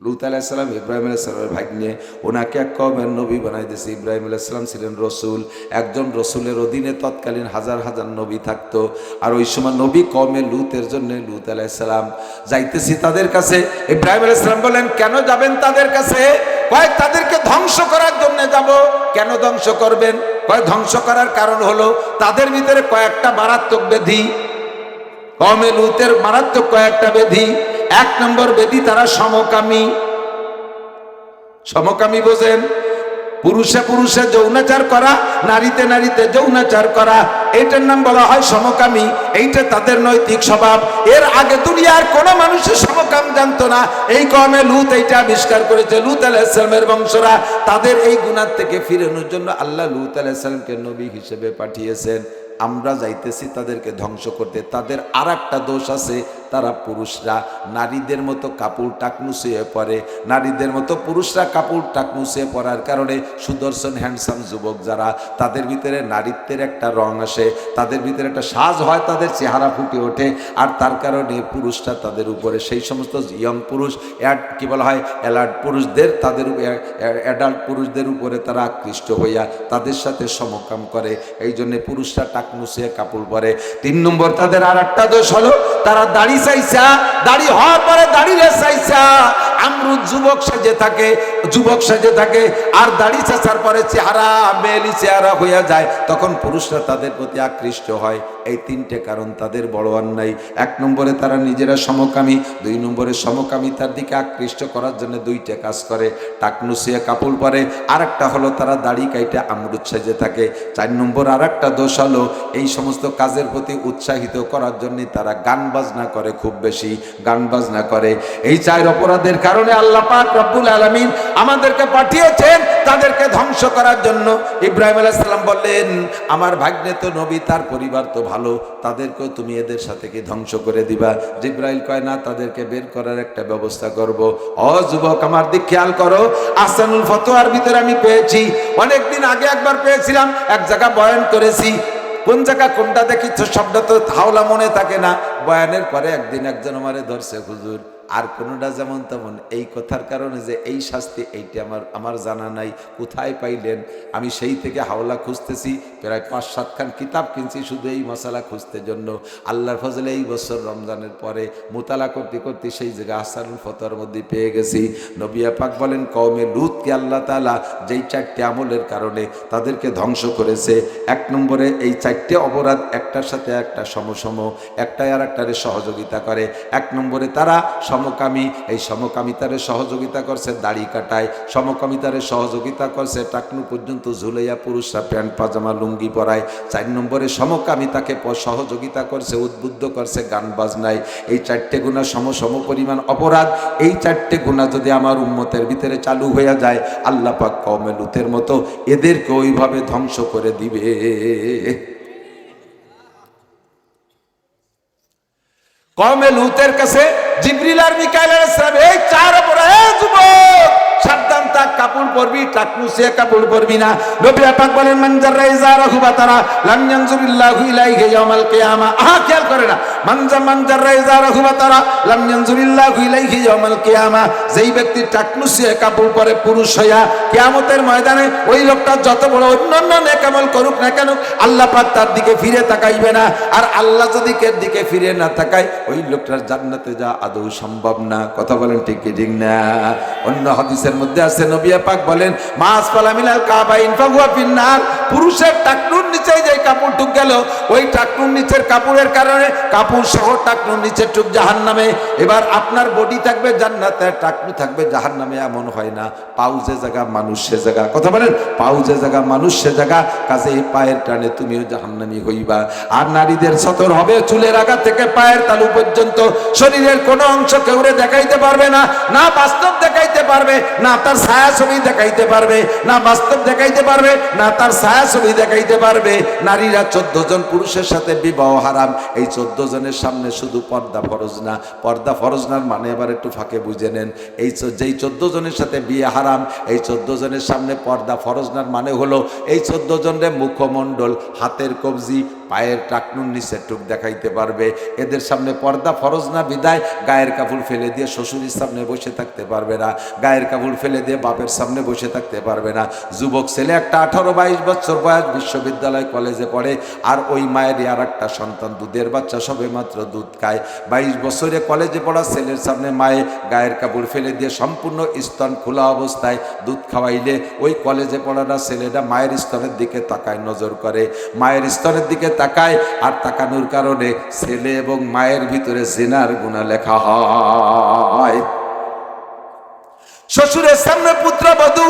লূত আলাইহিস সালাম ইব্রাহিম আলাইহিস সালামের ভাগ্নে, ওনাকে এক কওমের নবী বানাই দিয়েছে। ইব্রাহিম আলাইহিস সালাম ছিলেন রসুল, একজন রসুলের অধীনে তৎকালীন হাজার হাজার নবী থাকতো। আর ওই সময় নবী কওমে লূতের জন্য লূত আলাইহিস সালাম যাইতেছি তাদের কাছে। ইব্রাহিম আলাইহিস সালাম বলেন, কেন যাবেন তাদের কাছে? কয়, তাদেরকে ধ্বংস করার জন্য যাব। কেন ধ্বংস করবেন? কয়, ধ্বংস করার কারণ হলো তাদের ভিতরে কয়েকটা মারাত্মক ব্যাধি, কওমে লূতের মারাত্মক কয়েকটা ব্যাধি। এক নম্বর ব্যাধি, তারা সমকামী। সমকামী বোঝেন? পুরুষে পুরুষে যৌনাচার করা, নারীতে নারীতে যৌনাচার করা, এটার নাম বলা হয় সমকামী। এইটা তাদের নৈতিক স্বভাব। এর আগে দুনিয়ার কোন মানুষের সমকাম জানতো না। এই কওমে লূত এইটা আবিষ্কার করেছে। লূত আলাইহিস সালামের বংশরা তাদের এই গুনাহ থেকে ফিরানোর জন্য আল্লাহ লূত আলাইহিস সালামকে নবী হিসেবে পাঠিয়েছেন। আমরা যাইতেছি তাদেরকে ধ্বংস করতে। তাদের আর একটা দোষ আছে, তারা পুরুষরা নারীদের মতো কাপড় টাকনু শুয়ে পড়ে। নারীদের মতো পুরুষরা কাপড় টাকনু শুয়ে পড়ার কারণে সুদর্শন হ্যান্ডসাম যুবক যারা, তাদের ভিতরে নারীত্বের একটা রং আসে, তাদের ভিতরে একটা সাজ হয়, তাদের চেহারা ফুটে ওঠে। আর তার কারণে পুরুষরা তাদের উপরে, সেই সমস্ত ইয়ং পুরুষ, কি বলা হয়, অ্যালার্ট পুরুষদের, তাদের অ্যাডাল্ট পুরুষদের উপরে তারা আকৃষ্ট হইয়া তাদের সাথে সমকাম করে। এই জন্য পুরুষরা টাকনু শুয়ে কাপড় পরে। 3 নম্বর, তাদের আর একটা দোষ হলো তারা দাড়ি চাইছা, দাড়ি হওয়ার পরে দাড়িরে চাইছা আমরুদ যুবক সেজে থাকে, যুবক সেজে থাকে। আর দাড়ি চাচার পরে চেহারা মেলি চেহারা হইয়া যায়, তখন পুরুষরা তাদের প্রতি আকৃষ্ট হয়। এই 3টে কারণ তাদের বড় অন্যায়। 1 নম্বরে তারা নিজেরা সমকামী, 2 নম্বরে সমকামিতার দিকে আকৃষ্ট করার জন্য 2টে কাজ করে, টাকনু শুয়ে কাপড় পরে। আর একটা হলো তারা দাড়ি কাইটে আমরুদ সেজে থাকে। 4 নম্বর আর একটা দোষ হলো এই সমস্ত কাজের প্রতি উৎসাহিত করার জন্য তারা গান বাজনা করে, খুব বেশি গান বাজনা করে। এই 4 অপরাধের কারণে আল্লাহ পাক রব্বুল আলামিন আমাদেরকে পাঠিয়েছেন তাদেরকে ধ্বংস করার জন্য। ইব্রাহিম আলাইহিস সালাম বললেন, আমার ভাগ্নে তো নবী, তার পরিবার তো ভালো, তাদেরকেও তুমি এদের সাথে কি ধ্বংস করে দিবা? জিবরাইল কয়, না, তাদেরকে বের করার একটা ব্যবস্থা করব। ও যুবক, আমার দিক খেয়াল করো। আহসানুল ফতোয়ার ভিতরে আমি পেয়েছি, অনেকদিন আগে একবার পেয়েছিলাম, এক জায়গা বয়ান করেছি। কোন জায়গা কোনটা দেখি তো শব্দটা তো হাওলা মনে থাকে না। বয়ানের পরে একদিন একজন আমারে ধরছে, হুজুর আর কোনোটা যেমন তেমন, এই কথার কারণে যে এই শাস্তি, এইটা আমার জানা নাই, কোথায় পাইলেন? আমি সেই থেকে হাওলা খুঁজতেছি, প্রায় 5-7 খান কিতাব কিনছি শুধু এই মশালা খুঁজতে জন্য। আল্লাহর ফজলে এই বছর রমজানের পরে মোতালা করতে করতে সেই জায়গায় আহসানুল ফতোয়ার মধ্যে পেয়ে গেছি। নবী পাক বলেন, কওমে লূতকে আল্লাহ তাআলা যেই 4টে আমলের কারণে তাদেরকে ধ্বংস করেছে, 1 নম্বরে এই 4টে অপরাধ একটার সাথে একটা সমসম, একটাই আর একটারে সহযোগিতা করে। 1 নম্বরে তারা সমকামী, এই সমকামিতারে সহযোগিতা করছে দাড়ি কাটায়, সমকামিতারে সহযোগিতা করছে টাকনু পর্যন্ত ঝুলাইয়া পুরুষরা প্যান্ট পাজামা লুঙ্গি পরায়। 4 নম্বরে সমকামিতাকে সহযোগিতা করছে, উদ্বুদ্ধ করছে গান বাজনায়। এই 4টে গুনাহ সম পরিমাণ অপরাধ। এই 4টে গুনাহ যদি আমার উম্মতের ভিতরে চালু হয়ে যায়, আল্লাহ পাক কওমে লূতের মতো এদেরকে ওইভাবে ধ্বংস করে দিবে। কওমে লূতের কাছে জিবরিল আর মিকাইল আলাইহিস সালাম এই 4 অপরাধ, এই যুবক সাবধান থাক, কাপড় পরবি, টাকনু শুয়ে কাপড় পরবি না। নবী পাক বলেন, মান জাররা ইজারাহু বাতারা লাম ইয়ানজুরিল্লাহু ইলাইহি ইয়াওমাল কিয়ামা। খেয়াল করে না, মান জাররা ইজারাহু বাতারা লাম ইয়ানজুরিল্লাহু ইলাইহি ইয়াওমাল কিয়ামা। যেই ব্যক্তি টাকনু শুয়ে কাপড় পরে পুরুষ হইয়া, কিয়ামতের ময়দানে ওই লোকটা যত বড় অন্যান্য নেক আমল করুক না কেন, আল্লাহ পাক তার দিকে ফিরে তাকাইবে না। আর আল্লাহ যদি কের দিকে ফিরে না তাকায়, ওই লোকটার জান্নাতে যা আদৌ সম্ভব না। কথা বলেন ঠিক কি ঠিক না? অন্য হাদিসের মধ্যে আছে, নবী পাক বলেন, মাস ফালা মিনাল কাবাইন ফাহুয়া ফিন্নার। পুরুষের টাকনুর নিচে যে কাপড় টুক গেল, ওই টাকনুর নিচের কাপড়ের কারণে কাপড় সহ টাকনুর নিচে টুক জাহান্নামে। এবার আপনার বডি থাকবে জান্নাতে, টাকনু থাকবে জাহান্নামে, এমন হয় না? পাউ যে জায়গা মানুষ সে জায়গা। কথা বলেন, পাউ যে জায়গা মানুষ সে জায়গা। কাজে এই পায়ের টানে তুমিও জাহান্নামী হইবা। আর নারীদের সতর হবে চুলের আগা থেকে পায়ের তালু পর্যন্ত, শরীরের কোনো অংশ কেউরে দেখাইতে পারবে না, না বাস্তব দেখাইতে পারবে, না তার ছায়া ছবি দেখাইতে পারবে, না বাস্তব দেখাইতে পারবে, না তার ছায়া ছবি দেখাইতে পারবে। নারীরা 14 জন পুরুষের সাথে বিবাহ হারাম। এই 14 জনের সামনে শুধু পর্দা ফরজ না। পর্দা ফরজ না মানে এবার একটু ফাঁকে বুঝে নেন। এই যেই 14 জনের সাথে বিয়ে হারাম, এই 14 জনের সামনে পর্দা ফরজ না মানে হলো এই 14 জনের মুখমণ্ডল, হাতের কবজি, পায়ের টাকনুর নিচে টুক দেখাইতে পারবে। এদের সামনে পর্দা ফরজ না বিদায় গায়ের কাপড় ফেলে দিয়ে শ্বশুরের সামনে বসে থাকতে পারবে না, গায়ের কাপড় ফেলে দিয়ে বাপের সামনে বসে থাকতে পারবে না। যুবক ছেলে একটা 18-22 বছর বয়স, বিশ্ববিদ্যালয় কলেজে পড়ে, আর ওই মায়েরই আর একটা সন্তান দুধের বাচ্চা, সবে মাত্র দুধ খায়। 22 বছরে কলেজে পড়া ছেলের সামনে মায়ে গায়ের কাপড় ফেলে দিয়ে সম্পূর্ণ স্তন খোলা অবস্থায় দুধ খাওয়াইলে ওই কলেজে পড়াটা ছেলেটা মায়ের স্তনের দিকে তাকায়, নজর করে, মায়ের স্তনের দিকে তাকায়, আর তাকানোর কারণে ছেলে এবং মায়ের ভিতরে জিনার গুনাহ লেখা হয়। শ্বশুরের সামনে পুত্রবধূ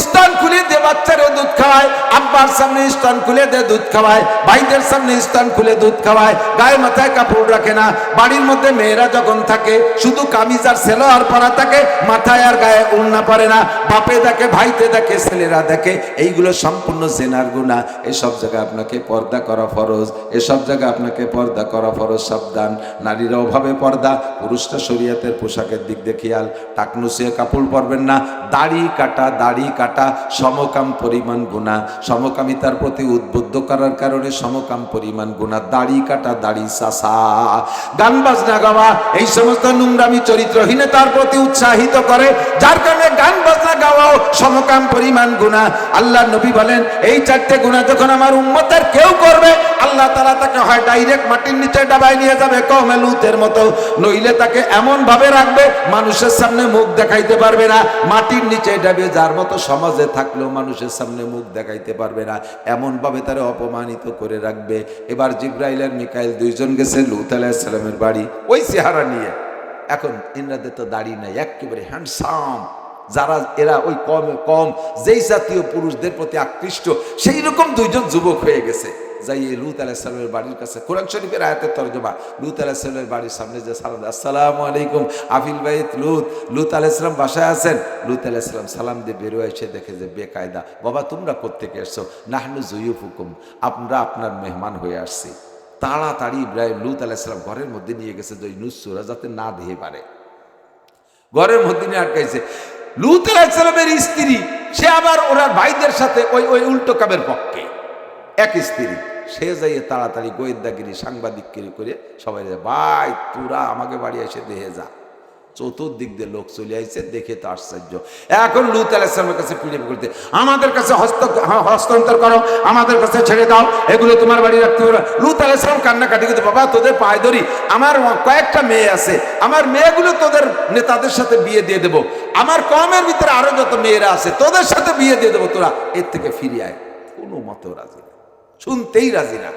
স্তন খুলে দিয়ে বাচ্চারে দুধ খাওয়ায়, আব্বার সামনে স্তন খুলে দিয়ে দুধ খাওয়ায়, ভাইদের সামনে স্তন খুলে দুধ খাওয়ায়, গায়ে মাথায় কাপড় রাখে না। বাড়ির মধ্যে মেয়েরা যখন থাকে শুধু কামিজ আর সেলোয়ার পরা থাকে, মাথায় আর গায়ে ওড়না পরে না। বাপে দেখে, ভাইতে দেখে, ছেলেরা দেখে, এইগুলো সম্পূর্ণ জিনার গুনাহ। এসব জায়গায় আপনাকে পর্দা করা ফরজ, এসব জায়গায় আপনাকে পর্দা করা ফরজ। সাবধান, নারীরা অভাবে পর্দা, পুরুষরা শরীয়তের পোশাকের দিক দিয়ে খেয়াল। টাকনুসিয়ে কাপড় পরবেন না। দাড়ি কাটা সমকাম পরিমাণ গুনাহ, সমকামিতার প্রতি উদ্বুদ্ধ করার কারণে সমকাম পরিমাণ গুনাহ। দাড়ি কাটা, দাড়ি চাষা, গান বাজনা গাওয়া, এই সমস্ত নোংরামি চরিত্রহীনতার প্রতি উৎসাহিত করে, যার কারণে গান বাজনা গাওয়াও সমকাম পরিমাণ গুনাহ। আল্লাহ নবী বলেন, এই 4টে গুনাহ যখন আমার উম্মতের কেউ করবে, আল্লাহ তাআলা তাকে হয় ডাইরেক্ট মাটির নিচে ডাবায় নিয়ে যাবে কওমে লূতের মতো, নইলে তাকে এমন ভাবে রাখবে মানুষের সামনে মুখ দেখাইতে পারবে না। মাটির নিচে ডাবে যার মতো সমাজে থাকলেও মানুষের সামনে মুখ দেখাইতে পারবে না, এমন ভাবে তারা অপমানিত করে রাখবে। এবার জিবরাইল আর মিকাইল দুইজন গেছে লূত আলাইহিস সালামের বাড়ি, ওই চেহারা নিয়ে। এখন ইনরাদের তো দাড়ি নাই, একেবারে হ্যান্ডসাম, যারা এরা ওই কম যেই জাতীয় পুরুষদের প্রতি আকৃষ্ট, সেই রকম দুইজন যুবক হয়ে গেছে। যাই লূত আলাইহিস সালামের বাড়ির কাছে, কোরআন শরীফের আয়াতের তরজমা, লূত আলাইহিস সালামের বাড়ির সামনে যে সালাম, আসসালামু আলাইকুম আফিল বাইত লূত, লূত আলাইহিস সালাম বাসায় আছেন। লূত আলাইহিস সালাম সালাম দিয়ে বেরোয় এসে দেখে যে বেকায়দা, বাবা তোমরা কোত্থেকে এসছো? নাহনু যুয়ুফুকুম, আমরা আপনার মেহমান হয়ে আসছি। তাড়াতাড়ি ইব্রাহিম লূত আলাইহিস সালাম ঘরের মধ্যে নিয়ে গেছে, যে নুসরা যাতে না দিয়ে পারে, ঘরের মধ্যে নিয়ে আটকাইছে। লূত আলাইহিস সালামের স্ত্রী, সে আবার ওনার ভাইদের সাথে ওই উল্টো কামের পক্ষে, এক স্ত্রী, সে যাইয়ে তাড়াতাড়ি গোয়েন্দাগিরি সাংবাদিকগিরি করে সবাই যায়, ভাই তোরা আমাকে বাড়ি এসে দেখে যা। চতুর্দিক দিয়ে লোক চলে আইছে, দেখে তো আশ্চর্য। এখন লূত আলাইহিস সালামের কাছে পিড়ে করতে, আমাদের কাছে হস্তান্তর করো, আমাদের কাছে ছেড়ে দাও, এগুলো তোমার বাড়ি রাখতে হবে। লূত আলাইহিস সালাম কান্নাকাটি করতে, বাবা তোদের পায়ে ধরি, আমার কয়েকটা মেয়ে আছে, আমার মেয়েগুলো তোদের নেতাদের সাথে বিয়ে দিয়ে দেবো, আমার কওমের ভিতরে আরো যত মেয়েরা আছে তোদের সাথে বিয়ে দিয়ে দেবো, তোরা এর থেকে ফিরে আয়। কোনো মতেও রাজি না, শুনতেই রাজি না।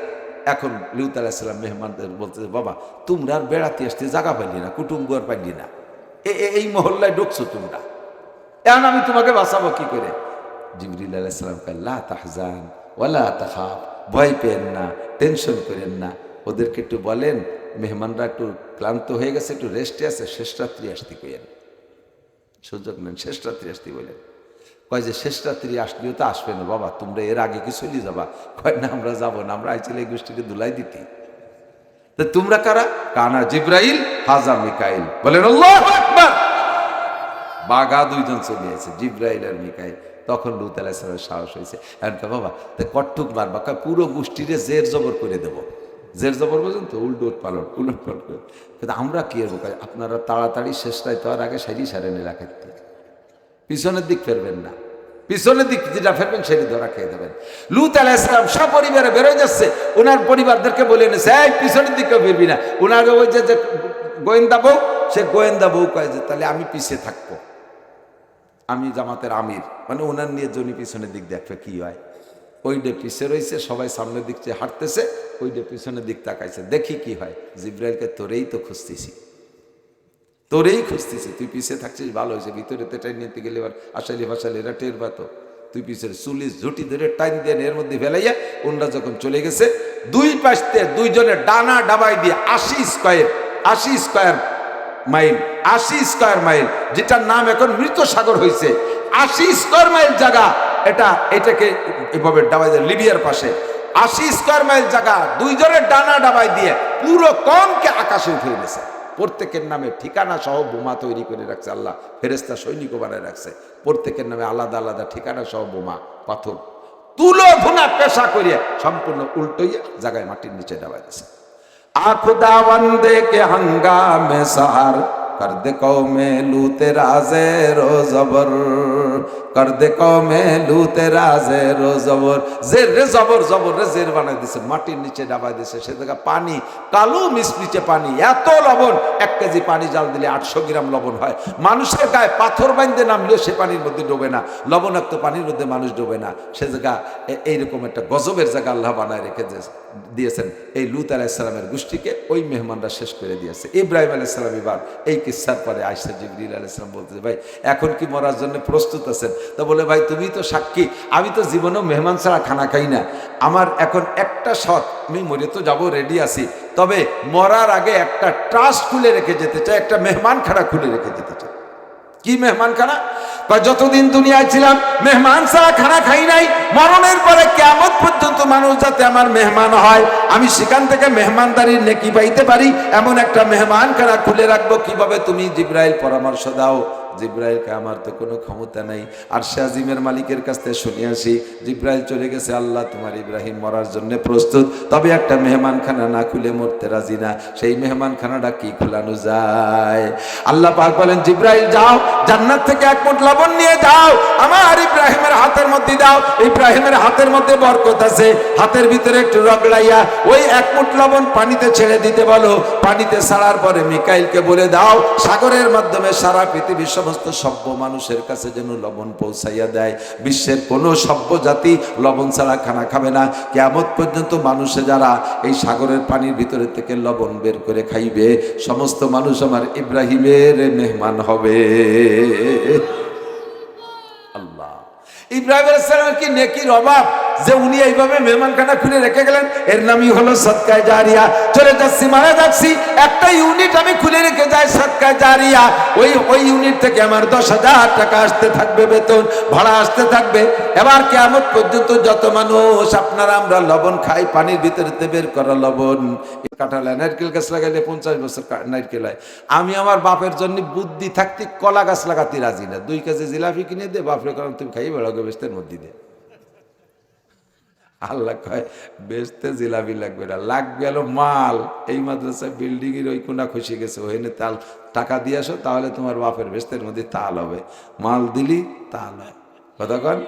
এখন লূত আলাইহিস সালাম মেহমানদের বলতেছে, বাবা তোমরা আর বেড়াতে আসতে জায়গা পাইলি না, কুটুম্ব আর পাইলি না, এই মহল্লায় ঢুকছো তোমরা, এখন আমি তোমাকে বাঁচাবো কি করে? জিবরিল আলাইহিস সালাম কয়, লা তাহজান ওয়ালা তাখাফ, ভয় পেন না, টেনশন করেন না। ওদেরকে একটু বলেন মেহমানরা একটু ক্লান্ত হয়ে গেছে, একটু রেস্টে আছে, শেষ রাত্রি আসতে কইেন, সুযোগ নেন, শেষ রাত্রি আসতে বলেন। কয় যে শেষ রাত্রি আসলেও তো আসবে না বাবা, তোমরা এর আগে কি চলে যাবা? কয় না আমরা যাবো না, আমরা আইছিলে এই গোষ্ঠীকে দুলাই দিতি। তো তোমরা কারা? কানা জিব্রাইল হাজা মিকাইল, বলেন আল্লাহু আকবার। বাগা দুইজন চলে আছে, জিব্রাইল আর মিকাইল। তখন লূত আলাইহিস সালামের সাহস হয়েছে, এখন বাবা তো কট্টুক মারবা, পুরো গোষ্ঠীরে জের জবর করে দেবো। জের জবর বোঝেন তো, উল্টোট পালট করে। কিন্তু আমরা কি হবো? আপনারা তাড়াতাড়ি শেষ রাইতে হওয়ার আগে সারি সারেনি রাখাতে, পিছনের দিক ফেরবেন না, পিছনের দিক যেটা ফেরবেন সেটি ধরা খেয়ে দেবেন। লূত আলাইহিস সালাম সপরিবারে বেরোয় যাচ্ছে, ওনার পরিবারদেরকে বলে এনেছে, এই পিছনের দিকেও ফিরবি না। ওনার ওই যে গোয়েন্দা বউ, সে গোয়েন্দা বউ কয় যে তাহলে আমি পিছিয়ে থাকবো, আমি জামাতের আমির, মানে ওনার নিয়ে জনি পিছনের দিক দেখবে কি হয়। ওইটা পিছিয়ে রয়েছে, সবাই সামনের দিক চেয়ে হাঁটতেছে, ওইটা পিছনের দিক তাকাইছে, দেখি কি হয়। জিব্রাইলকে তোরেই তো খুঁজতেছি, তোরেই খুঁজতেছি, তুই পিছিয়ে থাকছিস ভালো হয়েছে, ভিতরে তো টাইম নিতে গেলে এবার আসালি ফাঁসালি এরা টের পাতো, তুই পিছের চুলিশ ঝুটি ধরে টাইম দিয়ে এর মধ্যে ফেলাইয়া ওনরা যখন চলে গেছে, দুই পাশে দুইজনের ডানা ডাবাই দিয়ে 80 স্কয়ার মাইল, যেটার নাম এখন মৃত সাগর হয়েছে, 80 স্কয়ার মাইল জায়গা, এটাকে এভাবে ডাবাই দিয়ে লিবিয়ার পাশে 80 স্কয়ার মাইল জায়গা দুইজনের ডানা ডাবাই দিয়ে পুরো কমকে আকাশে উঠে গেছে। প্রত্যেকের নামে ঠিকানা সহ বোমা তৈরি করে রাখছে আল্লাহ, ফেরেশতা সৈনিকও বানায় রাখছে, প্রত্যেকের নামে আলাদা আলাদা ঠিকানা সহ বোমা পাথর। তুলো ধুনা পেশা করিয়া সম্পূর্ণ উল্টোইয়া জায়গায় মাটির নিচে ডাবাই দিছে। আখুদা বন্দে কে হঙ্গামে সার कर दे कौमे लूते राजे रो जबर कर दे कौमे लूते राजे रो जबर जेर रे जबर जबर रे जेर বানাই দিছে, মাটির নিচে ডাবাই দিছে। সে জায়গা পানি কালো মিশমিশে পানি, এত লবণ, 1 কেজি পানি জাল দিলে 800 গ্রাম লবণ হয়। মানুষের গায়ে পাথর বাইন্ধে নামলেও সে পানির মধ্যে ডোবে না, লবণাক্ত পানির মধ্যে মানুষ ডোবে না। সে জায়গা এইরকম একটা গজবের জায়গা আল্লাহ বানায় রেখে দিয়েছেন। এই লূত আলাইহিস সালামের গোষ্ঠীকে ওই মেহমানরা শেষ করে দিয়েছে। ইব্রাহিম আলাইহিস সালাম এবার এই কিসসার পরে আয়েশা জিবরিল আলাইহিস সালাম বলতেছে, ভাই এখন কি মরার জন্য প্রস্তুত আছেন? তো বলে, ভাই তুমি তো সাক্ষী, আমি তো জীবনেও মেহমান ছাড়া খানা খাই না। আমার এখন একটা শখ, আমি মরে তো যাবো, রেডি আছি, তবে মরার আগে একটা ট্রাস্ট খুলে রেখে যেতে চাই, একটা মেহমানখানা খুলে রেখে যেতে চাই। কি মেহমানখানা? যতদিন দুনিয়ায় ছিলাম মেহমান ছাড়া খানা খাই নাই, মরণের পরে কিয়ামত পর্যন্ত মানুষ যাতে আমার মেহমান হয়, আমি সেখান থেকে মেহমানদারির নেকি পাইতে পারি, এমন একটা মেহমানখানা খুলে রাখবো। কিভাবে? তুমি জিবরাইল পরামর্শ দাও। জিবরাইলকে আমার তো কোনো ক্ষমতা নাই, আরশে আজিমের মালিকের কাছ থেকে শুনে আসি, জিবরাইল চলে গেছে, আল্লাহ তোমার ইব্রাহিম মরার জন্য প্রস্তুত, তবে একটা মেহমানখানা না খুলে মরতে রাজি না। সেই মেহমানখানাটা কি খোলানো যায়? আল্লাহ পাক বলেন, জিবরাইল যাও, জান্নাত থেকে 1 মুঠ লবণ নিয়ে যাও, আমার ইব্রাহিমের হাতের মধ্যে দাও। ইব্রাহিমের হাতের মধ্যে বরকত আছে, হাতের ভিতরে একটু রগড়াইয়া ওই 1 মুঠ লবণ পানিতে ছেড়ে দিতে বলো। পানিতে ছাড়ার পরে মিকাইলকে বলে দাও, সাগরের মাধ্যমে সারা পৃথিবীর সমস্ত সভ্য মানুষের কাছে যেন লবণ পৌঁছাইয়া দেয়। বিশ্বের কোনো সভ্য জাতি লবণ ছাড়া খানা খাবে না। কিয়ামত পর্যন্ত মানুষে যারা এই সাগরের পানির ভিতরে থেকে লবণ বের করে খাইবে, সমস্ত মানুষ আমার ইব্রাহিমের মেহমান হবে। আল্লাহ, ইব্রাহিম আলাইহিস সালামের কি নেকির অভাব যে উনি এইভাবে মেহমানখানা খুলে রেখে গেলেন। এর নামই হলো সদকায়ে জারিয়া। চলে যাচ্ছি, মারা যাচ্ছি, একটা ইউনিট আমি খুলে রেখে যাই, সদকায়ে জারিয়া। ওই ইউনিট থেকে আমার 10,000 টাকা আসতে থাকবে, বেতন ভাড়া আসতে থাকবে। এবার কিয়ামত পর্যন্ত যত মানুষ আপনারা আমরা লবণ খাই, পানির ভিতরে বের করা লবণ, কাঁঠাল নারকেল গাছ লাগাইলে 50 বছর নারকেল হয়। আমি আমার বাপের জন্য বুদ্ধি থাকতে কলা গাছ লাগাতে রাজি না। 2 কেজি জিলাপি কিনে দে, বাপরে কারণ তুমি খাই বেড়াগে বেস্তের মধ্যে দে। আল্লাহ কয়, বেচতে জিলাপি লাগবে না, লাগবে হলো মাল। এই মাদ্রাসা বিল্ডিং এর ওই কোনা খসে গেছে, ওখানে তাল টাকা দিয়ে আসো, তাহলে তোমার বাপের বেস্তের মধ্যে তাল হবে। মাল দিলি তাল হয়, কথা কন।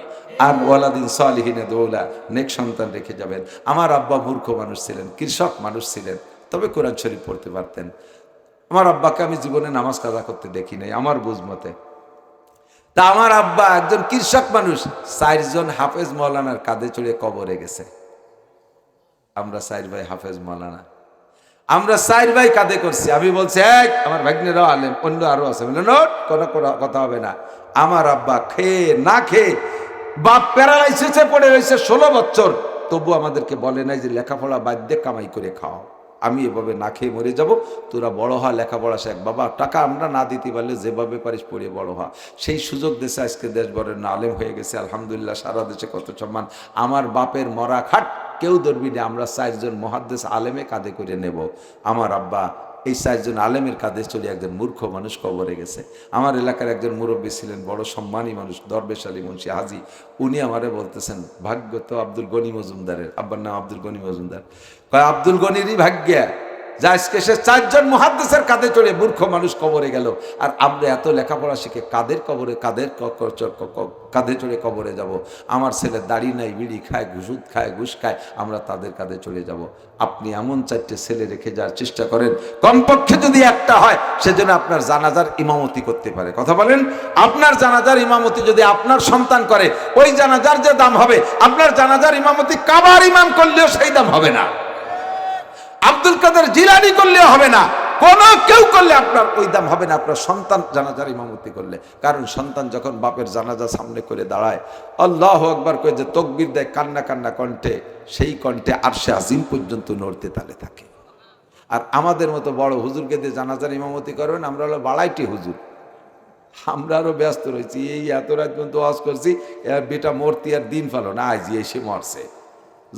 আর ওয়ালাদিন সালিহিনে দৌলা, নেক সন্তান রেখে যাবেন। আমার আব্বা মূর্খ মানুষ ছিলেন, কৃষক মানুষ ছিলেন, তবে কোরআন শরীফ পড়তে পারতেন। আমার আব্বাকে আমি জীবনে নামাজ কাজা করতে দেখি নাই আমার বুঝ মতে। তা আমার আব্বা একজন কৃষক মানুষ, 4 জন হাফেজ মৌলানার কাঁধে চড়ে কবরে গেছে। আমরা 4 ভাই হাফেজ মৌলানা, আমরা 4 ভাই কাঁধে করছি। আমি বলছি, আমার ভাগ্নেরাও আলেম, অন্য আরো আছে, নোট, কোনো কথা হবে না। আমার আব্বা খেয়ে না খেয়ে, বাপ প্যারালাইসিসে পড়ে রয়েছে 16 বছর, তবু আমাদেরকে বলে নাই যে লেখাপড়া বাদ দিয়ে কামাই করে খাও। আমি এভাবে না খেয়ে মরে যাব, তোরা বড় হ, লেখাপড়া শেখ। বাবা, টাকা আমরা না দিতে পারলে যেভাবে পারিস পড়ে বড় হ। সেই সুযোগ দেশে আজকে দেশ বড় আলেম হয়ে গেছে, আলহামদুলিল্লাহ। সারা দেশে কত সম্মান। আমার বাপের মরা খাট কেউ ধরবি না, আমরা 4 জন মুহাদ্দিস আলেমে কাঁধে করে নেব। আমার আব্বা এই 4 জন আলেমের কাঁধে চলে একজন মূর্খ মানুষ কবরে গেছে। আমার এলাকার একজন মুরব্বী ছিলেন, বড় সম্মানী মানুষ, দরবেশ আলী মুন্সি হাজি। উনি আমারে বলতেছেন, ভাগ্য তো আব্দুল গনি মজুমদারের, আব্বার নাম আব্দুল গনি মজুমদার। কয়, আব্দুল গনিরই ভাগ্য যা আজকে সে 4 জন মুহাদ্দিসের কাঁধে চড়ে মূর্খ মানুষ কবরে গেল। আর আমরা এত লেখাপড়া শিখে কাদের কবরে, কাঁধে চড়ে কবরে যাব। আমার ছেলে দাড়ি নাই, বিড়ি খায়, সুদ খায়, ঘুষ খায়, আমরা তাদের কাঁধে চলে যাব। আপনি এমন 4টে ছেলে রেখে যাওয়ার চেষ্টা করেন, কমপক্ষে যদি একটা হয় সেজন্য আপনার জানাজার ইমামতি করতে পারে। কথা বলেন, আপনার জানাজার ইমামতি যদি আপনার সন্তান করে, ওই জানাজার যে দাম হবে, আপনার জানাজার ইমামতি কাবার ইমাম করলেও সেই দাম হবে না, আব্দুল কাদের জিলানী করলেও হবে না, কোন কেউ করলে আপনার ওই দাম হবে না, আপনার সন্তান জানাজার ইমামতি করলে। কারণ সন্তান যখন বাপের জানাজা সামনে করে দাঁড়ায়, আল্লাহু আকবার করে যে তাকবীর দেয় কান্না কান্না কণ্ঠে, সেই কণ্ঠে আরশে আজিম পর্যন্ত নড়তে তালে থাকে। আর আমাদের মতো বড় হুজুরকে দিয়ে জানাজার ইমামতি করবেন, আমরা হলো বাড়াইটি হুজুর, আমরা আরো ব্যস্ত রয়েছি। এই এত রাত পর্যন্ত ওয়াজ করছি, এর বেটা মরতি আর দিন ফেলো না, আজ এসে মরছে,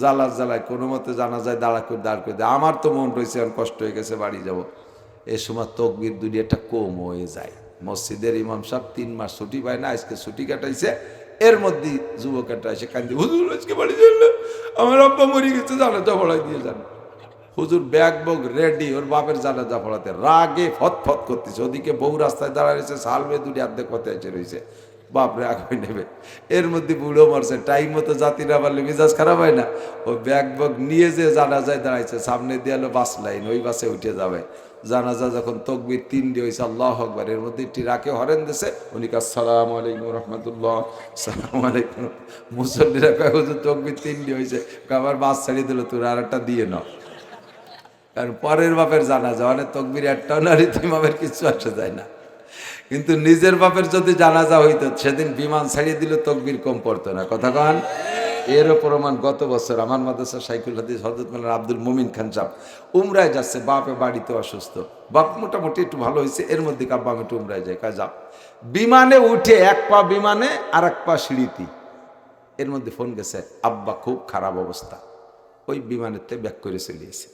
জ্বালায় কোনো মতে জানা যায়, দাঁড় করে দেয়। আমার তো মন রয়েছে, আর কষ্ট হয়ে গেছে, বাড়ি যাব। এ সময় তকবীর দুনিয়াটা কম হয়ে যায়। মসজিদের ইমাম সাহেব 3 মাস ছুটি পায় না, আজকে ছুটি কাটাইছে, এর মধ্যে যুবকেরটা এসে কান্দি, হুজুর আজকে বাড়ি যান না, আমার আব্বা মরে গেছে, জানাজা পড়াই দিয়ে যান। হুজুর ব্যাগ বগ রেডি, ওর বাপের জানাজা পড়াতে, রাগে ফত করতেছে। ওদিকে বউ রাস্তায় দাঁড়ায় রয়েছে, সালবে দুটি অর্ধেক পথে এসে রয়েছে, বাপরে আগ হয়ে নেবে। এর মধ্যে বুড়ো মারছে, টাইম মতো জাতি না পারলে মিজাজ খারাপ হয় না। ও ব্যাগ বগ নিয়ে যে জানাজায় দাঁড়াইছে, সামনে দিয়ে এলো বাস লাইন, ওই বাসে উঠে যাবে। জানাজা যখন তকবির 3 দিয়ে হয়েছে, আল্লাহু আকবার, এর মধ্যে একটি রাকে হরেন দিছে, উনি আসসালামু আলাইকুম রহমতুল্লাহ, আসসালামু আলাইকুম। মুসল্লিরা কয় হুজুর তকবির 3 দিয়ে হয়েছে, আবার বাস ছাড়িয়ে দিল, তোর আর একটা দিয়ে নাও। কারণ পরের বাপের জানাজা অনেক তকবির একটাও না, ইমামের কিছু আসে যায় না। কিন্তু নিজের বাপের যদি জানাজা হইতো, সেদিন বিমান ছাড়িয়ে দিল, তকবির কম পড়তো না। কথা কন। এরও প্রমাণ গত বছর আমার মাদ্রাসা শাইখুল হাদিস হযরত মাওলানা আব্দুল মুমিন খান সাহেব উমরায় যাচ্ছে, বাপে বাড়িতে অসুস্থ, বাপ মোটামুটি একটু ভালো হয়েছে, এর মধ্যে আব্বা আমি একটু উমরায় যাই, কাজ যাও। বিমানে উঠে এক পা বিমানে আর এক পা সিঁড়িতে, এর মধ্যে ফোন গেছে, আব্বা খুব খারাপ অবস্থা, ওই বিমানেতে ব্যাক করে চলিয়েছে,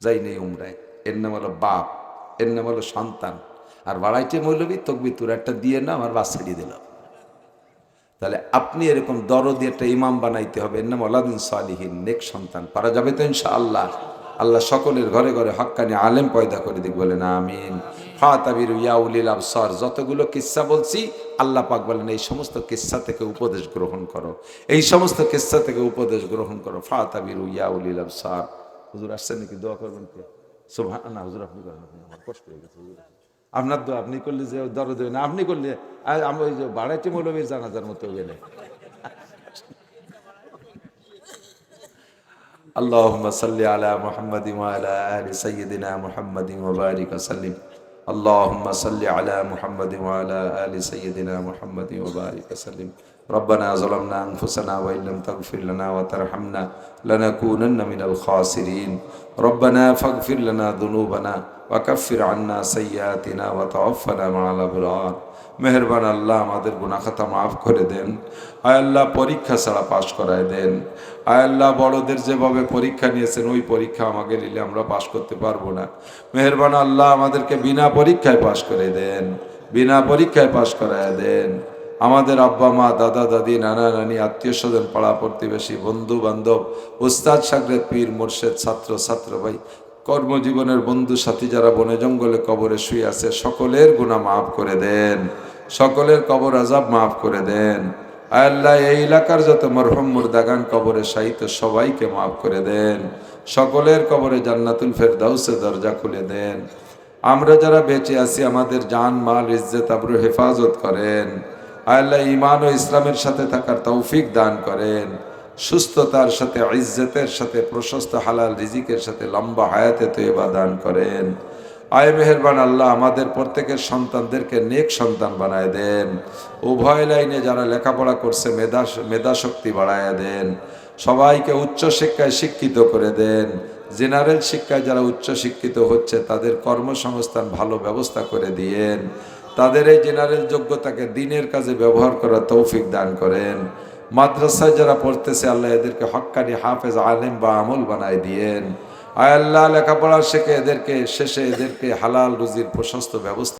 যাই নেই উমরায়। এর নাম হলো বাপ, এর নাম হলো সন্তান। আর বাড়াইতে মৌলবী তকবি তোর একটা দিয়ে না, আমার বাস ছেড়ে দিল। তাহলে আপনি এরকম দরদি একটা ইমাম বানাইতে হবে, এর নাম ওলাদিন সালিহিন, নেক সন্তান। পারা যাবে তো ইনশাআল্লাহ। আল্লাহ সকলের ঘরে ঘরে হক্কানি আলেম পয়দা করে দিক, বলেন আমিন। ফাতাবিরু ইয়া উলিল আবসার। যতগুলো কিসসা বলছি, আল্লাহ পাক বলেন এই সমস্ত কিসসা থেকে উপদেশ গ্রহণ করো, এই সমস্ত কিসসা থেকে উপদেশ গ্রহণ করো। ফাতাবিরু ইয়া উলিল আবসার। হুজুর আসছেন নাকি? দোয়া করবেন কে? সুবহানাল্লাহ। হুজুর আপনি করেন, আমার কষ্ট হয়ে গেছে হুজুর। আপনার দোয়া আপনি করলে যে দরদ হবে না, আপনি করলে আমি ওই যে বাড়াইতে মৌলবীর জানাজার মতো গেলে। اللهم صل على محمد وعلى آل سيدنا محمد وبارك وسلم. اللهم صل على محمد وعلى آل سيدنا محمد وبارك وسلم. ربنا ظلمنا أنفسنا وإن لم تغفر لنا وترحمنا لنكونن من الخاسرين. ربنا فاغفر لنا ذنوبنا وكفر عنا سيئاتنا وتوفنا مع الأبرار. মেহেরবান আল্লাহ, আমাদের গুনাহ খাতা মাফ করে দেন। আয় আল্লাহ, পরীক্ষা ছাড়া পাশ করায় দেন। আয় আল্লাহ, বড়দের যেভাবে পরীক্ষা নিয়েছেন, ওই পরীক্ষা আমাকে নিলে আমরা পাশ করতে পারবো না। মেহেরবান আল্লাহ, আমাদেরকে বিনা পরীক্ষায় পাশ করে দেন, বিনা পরীক্ষায় পাশ করায় দেন। আমাদের আব্বা মা, দাদা দাদি, নানা নানি, আত্মীয় স্বজন, পাড়া প্রতিবেশী, বন্ধু বান্ধব, উস্তাদ শাগরেদ, পীর মোর্শেদ, ছাত্র ছাত্র ভাই, কর্মজীবনের বন্ধু সাথী যারা বনে জঙ্গলে কবরে শুয়ে আছে, সকলের গুনাহ মাফ করে দেন, সকলের কবর আযাব মাফ করে দেন। আয় আল্লাহ, এই এলাকার যত মরহুম মুর্দাগান কবরে শায়িত, সবাইকে মাফ করে দেন, সকলের কবরে জান্নাতুল ফেরদাউসে দরজা খুলে দেন। আমরা যারা বেঁচে আছি, আমাদের জান মাল ইজ্জত আবরু হেফাজত করেন। আয় আল্লাহ, ঈমান ও ইসলামের সাথে থাকার তৌফিক দান করেন, সুস্থতার সাথে, ইজ্জতের সাথে, প্রশস্ত হালাল রিজিকের সাথে লম্বা হায়াতে তৈবা দান করেন। আয় মেহেরবান আল্লাহ, আমাদের প্রত্যেকের সন্তানদেরকে নেক সন্তান বানায় দেন। উভয় লাইনে যারা লেখাপড়া করছে, মেধা শক্তি বাড়ায় দেন। সবাইকে উচ্চ শিক্ষায় শিক্ষিত করে দেন। জেনারেল শিক্ষায় যারা উচ্চ শিক্ষিত হচ্ছে, তাদের কর্মসংস্থান ভালো ব্যবস্থা করে দিয়েন। তাদের এই জেনারেল যোগ্যতাকে দিনের কাজে ব্যবহার করার তৌফিক দান করেন। মাদ্রাসায় যারা পড়তেছে, আল্লাহ এদেরকে হক্কানি হাফেজ, আলেম বা আমল বানায় দিয়েন। আয় আল্লাহ, লেখাপড়া শেখে এদেরকে, শেষে এদেরকে হালাল রুজির প্রশস্ত ব্যবস্থা